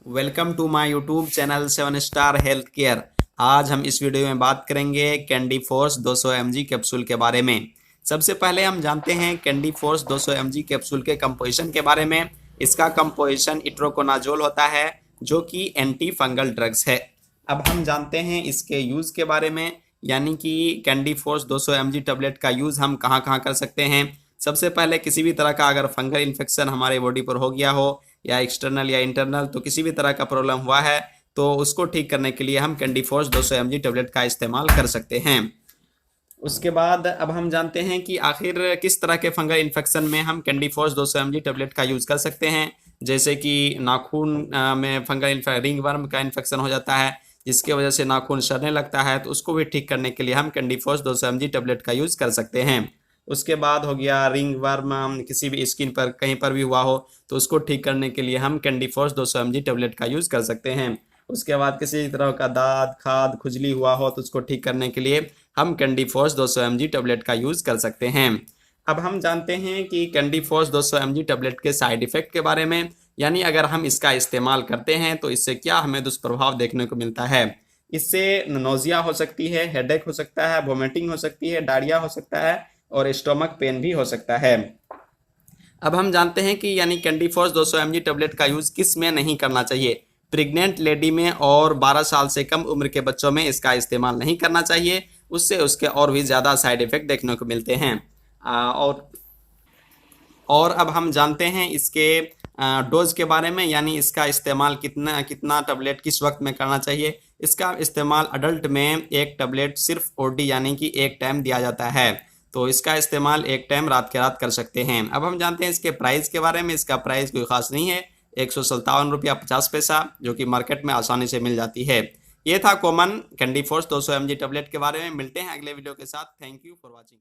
Welcome to my YouTube channel 7 star health care. आज हम इस वीडियो में बात करेंगे कैंडी फोर्स 200 mg कैप्सूल के बारे में। सबसे पहले हम जानते हैं कैंडी फोर्स 200 mg कैप्सूल के कंपोजिशन के बारे में। इसका कंपोजिशन इट्रोकोनाजोल होता है जो कि एंटी फंगल ड्रग्स है। अब हम जानते हैं इसके यूज़ के बारे में, यानी कि कैंडी फोर्स 200 mg टेबलेट का यूज़ हम कहाँ कहाँ कर सकते हैं। सबसे पहले किसी भी तरह का अगर फंगल इन्फेक्शन हमारे बॉडी पर हो गया हो या एक्सटर्नल या इंटरनल, तो किसी भी तरह का प्रॉब्लम हुआ है तो उसको ठीक करने के लिए हम कैंडी फोर्स 200 mg टेबलेट का इस्तेमाल कर सकते हैं। उसके बाद अब हम जानते हैं कि आखिर किस तरह के फंगल इन्फेक्शन में हम कैंडी फोर्स 200 mg टेबलेट का यूज़ कर सकते हैं। जैसे कि नाखून में फंगल रिंग वर्म का इन्फेक्शन हो जाता है जिसकी वजह से नाखून सड़ने लगता है, तो उसको भी ठीक करने के लिए हम कैंडी फोर्स 200 mg टेबलेट का यूज़ कर सकते हैं। उसके बाद हो गया रिंग वर्म, किसी भी स्किन पर कहीं पर भी हुआ हो तो उसको ठीक करने के लिए हम कैंडी फोर्स 200 mg टेबलेट का यूज़ कर सकते हैं। उसके बाद किसी तरह का दाद खाद खुजली हुआ हो तो उसको ठीक करने के लिए हम कैंडी फोर्स 200 mg टेबलेट का यूज़ कर सकते हैं। अब हम जानते हैं कि कैंडी फोर्स 200 mg टेबलेट के साइड इफ़ेक्ट के बारे में, यानी अगर हम इसका इस्तेमाल करते हैं तो इससे क्या हमें दुष्प्रभाव देखने को मिलता है। इससे नोजिया हो सकती है, हेडेक हो सकता है, वोमिटिंग हो सकती है, डायरिया हो सकता है और स्टोमक पेन भी हो सकता है। अब हम जानते हैं कि यानी कैंडी फोर्स 200 mg टेबलेट का यूज़ किस में नहीं करना चाहिए। प्रेग्नेंट लेडी में और 12 साल से कम उम्र के बच्चों में इसका इस्तेमाल नहीं करना चाहिए, उससे उसके और भी ज़्यादा साइड इफ़ेक्ट देखने को मिलते हैं। और अब हम जानते हैं इसके डोज के बारे में, यानी इसका इस्तेमाल कितना कितना टैबलेट किस वक्त में करना चाहिए। इसका इस्तेमाल अडल्ट में एक टैबलेट सिर्फ ओडी यानी कि एक टाइम दिया जाता है, तो इसका इस्तेमाल एक टाइम रात के रात कर सकते हैं। अब हम जानते हैं इसके प्राइस के बारे में। इसका प्राइस कोई ख़ास नहीं है, 157 रुपया 50 पैसा, जो कि मार्केट में आसानी से मिल जाती है। ये था common candy force 200 mg tablet के बारे में। मिलते हैं अगले वीडियो के साथ। Thank you for watching.